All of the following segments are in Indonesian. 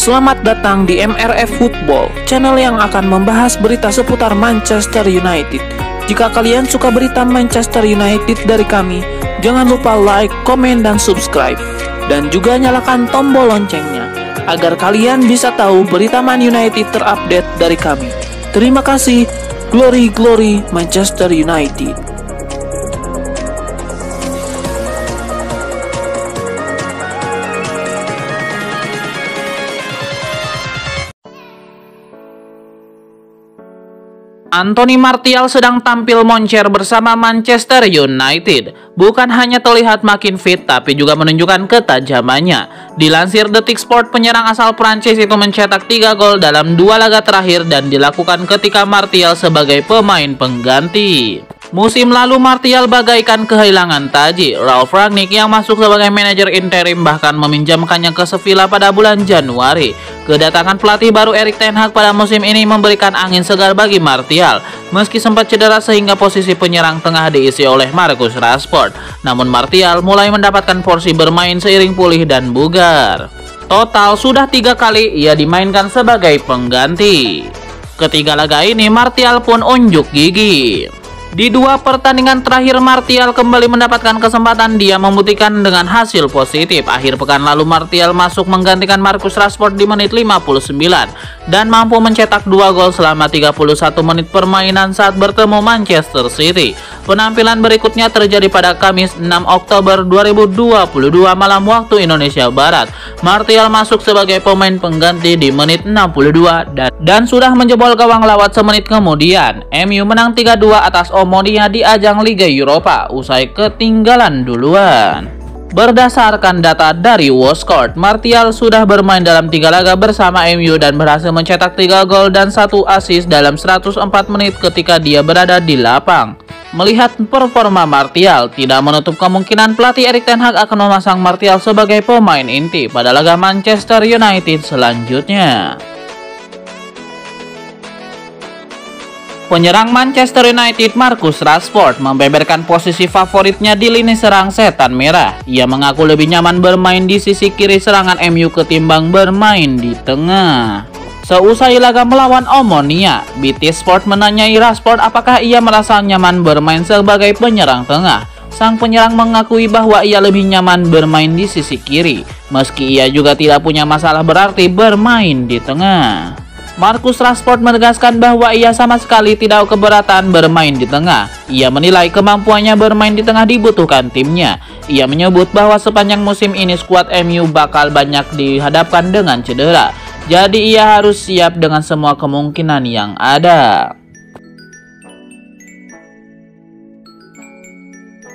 Selamat datang di MRF Football, channel yang akan membahas berita seputar Manchester United. Jika kalian suka berita Manchester United dari kami, jangan lupa like, komen, dan subscribe. Dan juga nyalakan tombol loncengnya, agar kalian bisa tahu berita Man United terupdate dari kami. Terima kasih, Glory Glory Manchester United. Anthony Martial sedang tampil moncer bersama Manchester United. Bukan hanya terlihat makin fit, tapi juga menunjukkan ketajamannya. Dilansir Detik Sport, penyerang asal Prancis itu mencetak 3 gol dalam 2 laga terakhir dan dilakukan ketika Martial sebagai pemain pengganti. Musim lalu Martial bagaikan kehilangan taji. Ralf Rangnick yang masuk sebagai manajer interim bahkan meminjamkannya ke Sevilla pada bulan Januari. Kedatangan pelatih baru Erik ten Hag pada musim ini memberikan angin segar bagi Martial. Meski sempat cedera sehingga posisi penyerang tengah diisi oleh Marcus Rashford, namun Martial mulai mendapatkan porsi bermain seiring pulih dan bugar. Total sudah 3 kali ia dimainkan sebagai pengganti. Ketiga laga ini Martial pun unjuk gigi. Di 2 pertandingan terakhir Martial kembali mendapatkan kesempatan, dia membuktikan dengan hasil positif. Akhir pekan lalu Martial masuk menggantikan Marcus Rashford di menit 59 dan mampu mencetak 2 gol selama 31 menit permainan saat bertemu Manchester City. Penampilan berikutnya terjadi pada Kamis 6 Oktober 2022 malam waktu Indonesia Barat. Martial masuk sebagai pemain pengganti di menit 62 dan sudah menjebol gawang lewat semenit kemudian. MU menang 3-2 atas Omonia di ajang Liga Eropa usai ketinggalan duluan. Berdasarkan data dari WhoScored, Martial sudah bermain dalam 3 laga bersama MU dan berhasil mencetak 3 gol dan 1 assist dalam 104 menit ketika dia berada di lapang. Melihat performa Martial, tidak menutup kemungkinan pelatih Erik ten Hag akan memasang Martial sebagai pemain inti pada laga Manchester United selanjutnya. Penyerang Manchester United Marcus Rashford membeberkan posisi favoritnya di lini serang Setan Merah. Ia mengaku lebih nyaman bermain di sisi kiri serangan MU ketimbang bermain di tengah. Seusai laga melawan Omonia, BT Sport menanyai Rashford apakah ia merasa nyaman bermain sebagai penyerang tengah. Sang penyerang mengakui bahwa ia lebih nyaman bermain di sisi kiri, meski ia juga tidak punya masalah berarti bermain di tengah. Marcus Rashford menegaskan bahwa ia sama sekali tidak keberatan bermain di tengah. Ia menilai kemampuannya bermain di tengah dibutuhkan timnya. Ia menyebut bahwa sepanjang musim ini skuad MU bakal banyak dihadapkan dengan cedera. Jadi ia harus siap dengan semua kemungkinan yang ada.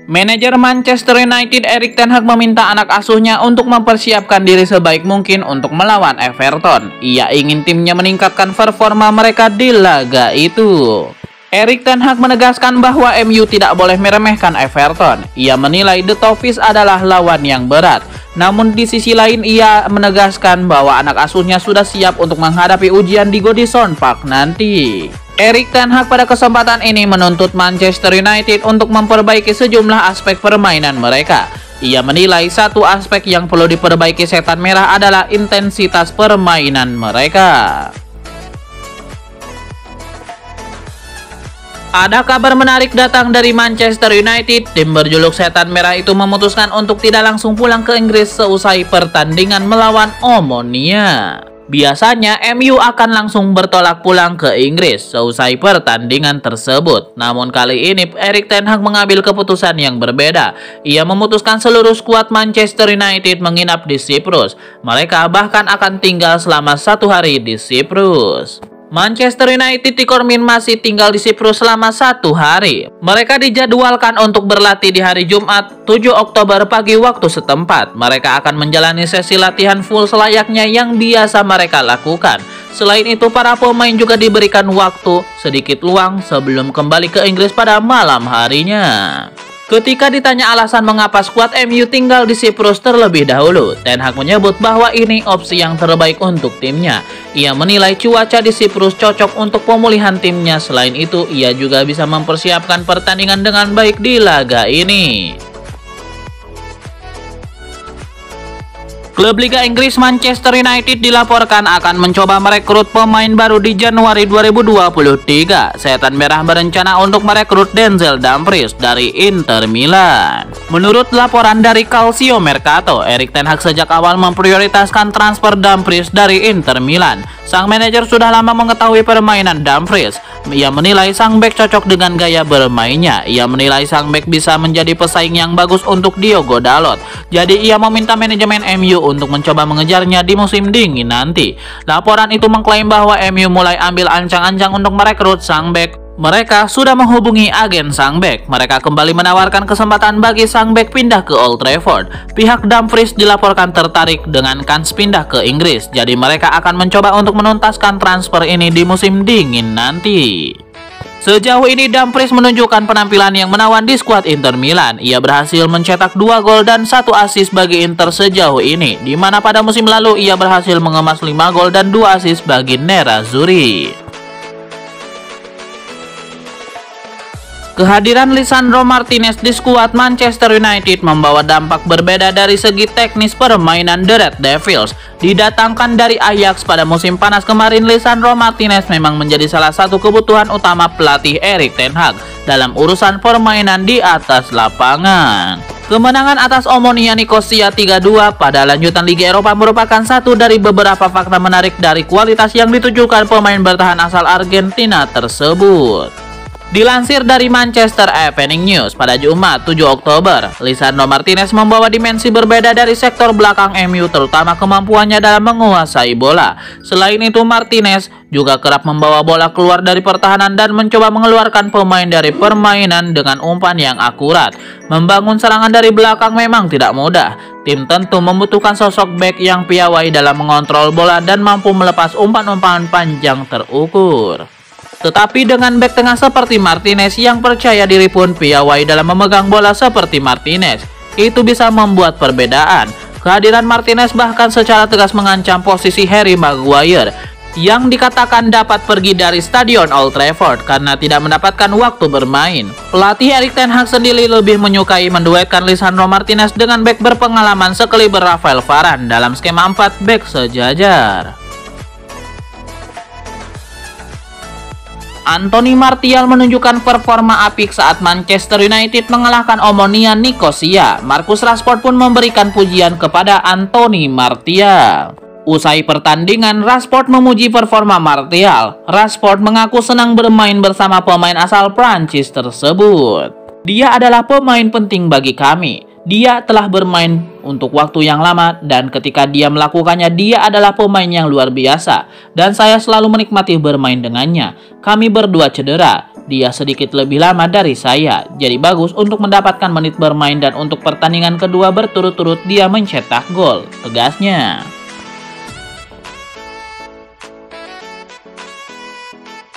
Manajer Manchester United Erik ten Hag meminta anak asuhnya untuk mempersiapkan diri sebaik mungkin untuk melawan Everton. Ia ingin timnya meningkatkan performa mereka di laga itu. Erik ten Hag menegaskan bahwa MU tidak boleh meremehkan Everton. Ia menilai The Toffees adalah lawan yang berat. Namun di sisi lain ia menegaskan bahwa anak asuhnya sudah siap untuk menghadapi ujian di Goodison Park nanti. Erik ten Hag pada kesempatan ini menuntut Manchester United untuk memperbaiki sejumlah aspek permainan mereka. Ia menilai satu aspek yang perlu diperbaiki Setan Merah adalah intensitas permainan mereka. Ada kabar menarik datang dari Manchester United. Tim berjuluk Setan Merah itu memutuskan untuk tidak langsung pulang ke Inggris seusai pertandingan melawan Omonia. Biasanya MU akan langsung bertolak pulang ke Inggris seusai pertandingan tersebut. Namun kali ini Erik ten Hag mengambil keputusan yang berbeda. Ia memutuskan seluruh skuad Manchester United menginap di Siprus. Mereka bahkan akan tinggal selama 1 hari di Siprus. Manchester United dikonfirmasi tinggal di Siprus selama 1 hari. Mereka dijadwalkan untuk berlatih di hari Jumat 7 Oktober pagi waktu setempat. Mereka akan menjalani sesi latihan full selayaknya yang biasa mereka lakukan. Selain itu, para pemain juga diberikan waktu sedikit luang sebelum kembali ke Inggris pada malam harinya. Ketika ditanya alasan mengapa skuad MU tinggal di Siprus terlebih dahulu, Ten Hag menyebut bahwa ini opsi yang terbaik untuk timnya. Ia menilai cuaca di Siprus cocok untuk pemulihan timnya. Selain itu, ia juga bisa mempersiapkan pertandingan dengan baik di laga ini. Klub Liga Inggris Manchester United dilaporkan akan mencoba merekrut pemain baru di Januari 2023. Setan Merah berencana untuk merekrut Denzel Dumfries dari Inter Milan. Menurut laporan dari Calcio Mercato, Erik ten Hag sejak awal memprioritaskan transfer Dumfries dari Inter Milan. Sang manajer sudah lama mengetahui permainan Dumfries. Ia menilai sang bek cocok dengan gaya bermainnya. Ia menilai sang bek bisa menjadi pesaing yang bagus untuk Diogo Dalot. Jadi ia meminta manajemen MU untuk mencoba mengejarnya di musim dingin nanti. Laporan itu mengklaim bahwa MU mulai ambil ancang-ancang untuk merekrut sang bek. Mereka sudah menghubungi agen sang bek. Mereka kembali menawarkan kesempatan bagi sang bek pindah ke Old Trafford. Pihak Dumfries dilaporkan tertarik dengan kans pindah ke Inggris. Jadi mereka akan mencoba untuk menuntaskan transfer ini di musim dingin nanti. Sejauh ini Dumfries menunjukkan penampilan yang menawan di skuad Inter Milan. Ia berhasil mencetak 2 gol dan 1 assist bagi Inter sejauh ini, di mana pada musim lalu ia berhasil mengemas 5 gol dan 2 assist bagi Nerazzurri. Kehadiran Lisandro Martinez di skuad Manchester United membawa dampak berbeda dari segi teknis permainan The Red Devils. Didatangkan dari Ajax pada musim panas kemarin, Lisandro Martinez memang menjadi salah satu kebutuhan utama pelatih Erik ten Hag dalam urusan permainan di atas lapangan. Kemenangan atas Omonia Nicosia 3-2 pada lanjutan Liga Eropa merupakan satu dari beberapa fakta menarik dari kualitas yang ditujukan pemain bertahan asal Argentina tersebut. Dilansir dari Manchester Evening News pada Jumat 7 Oktober, Lisandro Martinez membawa dimensi berbeda dari sektor belakang MU, terutama kemampuannya dalam menguasai bola. Selain itu, Martinez juga kerap membawa bola keluar dari pertahanan dan mencoba mengeluarkan pemain dari permainan dengan umpan yang akurat. Membangun serangan dari belakang memang tidak mudah. Tim tentu membutuhkan sosok bek yang piawai dalam mengontrol bola dan mampu melepas umpan-umpan panjang terukur. Tetapi dengan bek tengah seperti Martinez yang percaya diri pun piawai dalam memegang bola seperti Martinez, itu bisa membuat perbedaan. Kehadiran Martinez bahkan secara tegas mengancam posisi Harry Maguire yang dikatakan dapat pergi dari Stadion Old Trafford karena tidak mendapatkan waktu bermain. Pelatih Erik ten Hag sendiri lebih menyukai menduetkan Lisandro Martinez dengan bek berpengalaman sekaliber Rafael Varane dalam skema 4 bek sejajar. Anthony Martial menunjukkan performa apik saat Manchester United mengalahkan Omonia Nicosia. Marcus Rashford pun memberikan pujian kepada Anthony Martial. Usai pertandingan, Rashford memuji performa Martial. Rashford mengaku senang bermain bersama pemain asal Prancis tersebut. Dia adalah pemain penting bagi kami. Dia telah bermain untuk waktu yang lama dan ketika dia melakukannya, dia adalah pemain yang luar biasa dan saya selalu menikmati bermain dengannya. Kami berdua cedera, dia sedikit lebih lama dari saya, jadi bagus untuk mendapatkan menit bermain dan untuk pertandingan kedua berturut-turut dia mencetak gol, tegasnya.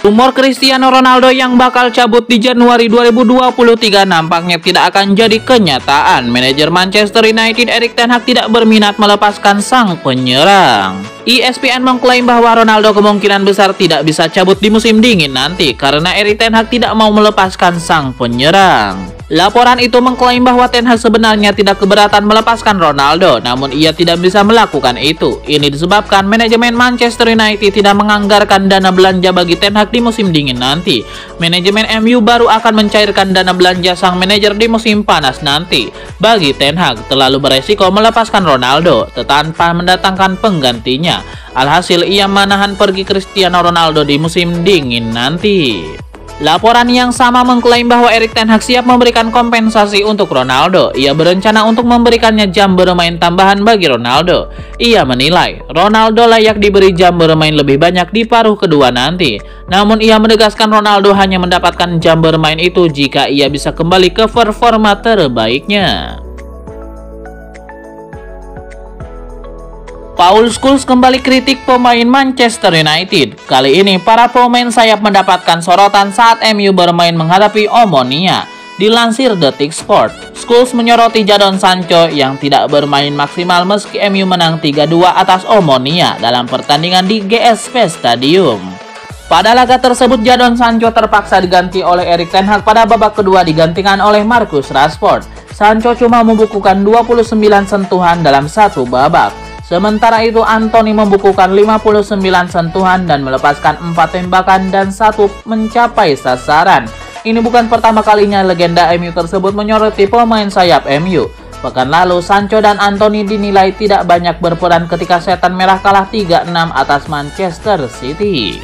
Rumor Cristiano Ronaldo yang bakal cabut di Januari 2023 nampaknya tidak akan jadi kenyataan. Manajer Manchester United Erik ten Hag tidak berminat melepaskan sang penyerang. ESPN mengklaim bahwa Ronaldo kemungkinan besar tidak bisa cabut di musim dingin nanti karena Erik ten Hag tidak mau melepaskan sang penyerang. Laporan itu mengklaim bahwa ten Hag sebenarnya tidak keberatan melepaskan Ronaldo, namun ia tidak bisa melakukan itu. Ini disebabkan manajemen Manchester United tidak menganggarkan dana belanja bagi ten Hag di musim dingin nanti. Manajemen MU baru akan mencairkan dana belanja sang manajer di musim panas nanti. Bagi ten Hag, terlalu beresiko melepaskan Ronaldo tanpa mendatangkan penggantinya. Alhasil ia menahan pergi Cristiano Ronaldo di musim dingin nanti. Laporan yang sama mengklaim bahwa Erik ten Hag siap memberikan kompensasi untuk Ronaldo. Ia berencana untuk memberikannya jam bermain tambahan bagi Ronaldo. Ia menilai Ronaldo layak diberi jam bermain lebih banyak di paruh kedua nanti. Namun ia menegaskan Ronaldo hanya mendapatkan jam bermain itu jika ia bisa kembali ke performa terbaiknya. Paul Scholes kembali kritik pemain Manchester United. Kali ini para pemain sayap mendapatkan sorotan saat MU bermain menghadapi Omonia. Dilansir Detik Sport, Scholes menyoroti Jadon Sancho yang tidak bermain maksimal meski MU menang 3-2 atas Omonia dalam pertandingan di GSP Stadium. Pada laga tersebut, Jadon Sancho terpaksa diganti oleh Erik ten Hag pada babak kedua digantikan oleh Marcus Rashford. Sancho cuma membukukan 29 sentuhan dalam satu babak. Sementara itu Antony membukukan 59 sentuhan dan melepaskan 4 tembakan dan 1 mencapai sasaran. Ini bukan pertama kalinya legenda MU tersebut menyoroti pemain sayap MU. Pekan lalu, Sancho dan Antony dinilai tidak banyak berperan ketika Setan Merah kalah 3-6 atas Manchester City.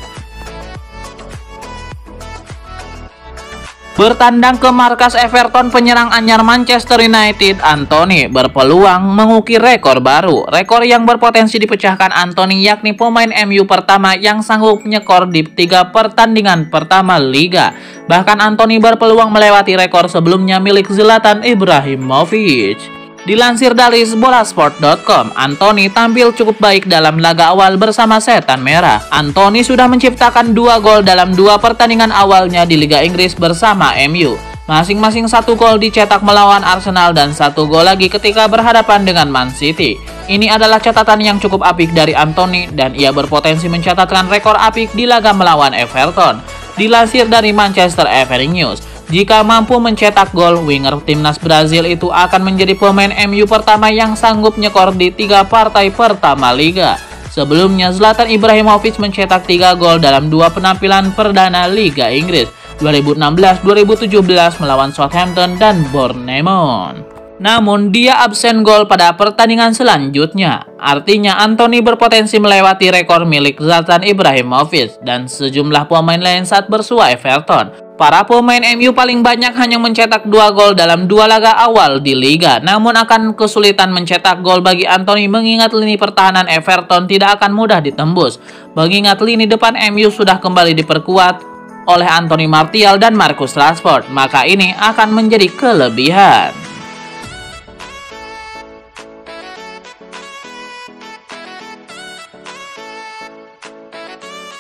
Bertandang ke markas Everton, penyerang anyar Manchester United, Antony berpeluang mengukir rekor baru. Rekor yang berpotensi dipecahkan Antony yakni pemain MU pertama yang sanggup nyekor di 3 pertandingan pertama Liga. Bahkan Antony berpeluang melewati rekor sebelumnya milik Zlatan Ibrahimovic. Dilansir dari bolasport.com, Antony tampil cukup baik dalam laga awal bersama Setan Merah. Antony sudah menciptakan 2 gol dalam 2 pertandingan awalnya di Liga Inggris bersama MU. Masing-masing 1 gol dicetak melawan Arsenal dan 1 gol lagi ketika berhadapan dengan Man City. Ini adalah catatan yang cukup apik dari Antony dan ia berpotensi mencatatkan rekor apik di laga melawan Everton. Dilansir dari Manchester Evening News, jika mampu mencetak gol, winger timnas Brazil itu akan menjadi pemain MU pertama yang sanggup nyekor di 3 partai pertama Liga. Sebelumnya, Zlatan Ibrahimovic mencetak 3 gol dalam 2 penampilan perdana Liga Inggris 2016-2017 melawan Southampton dan Bournemouth. Namun, dia absen gol pada pertandingan selanjutnya. Artinya, Antony berpotensi melewati rekor milik Zlatan Ibrahimovic dan sejumlah pemain lain saat bersua Everton. Para pemain MU paling banyak hanya mencetak 2 gol dalam 2 laga awal di Liga. Namun akan kesulitan mencetak gol bagi Antony mengingat lini pertahanan Everton tidak akan mudah ditembus. Mengingat lini depan MU sudah kembali diperkuat oleh Anthony Martial dan Marcus Rashford, maka ini akan menjadi kelebihan.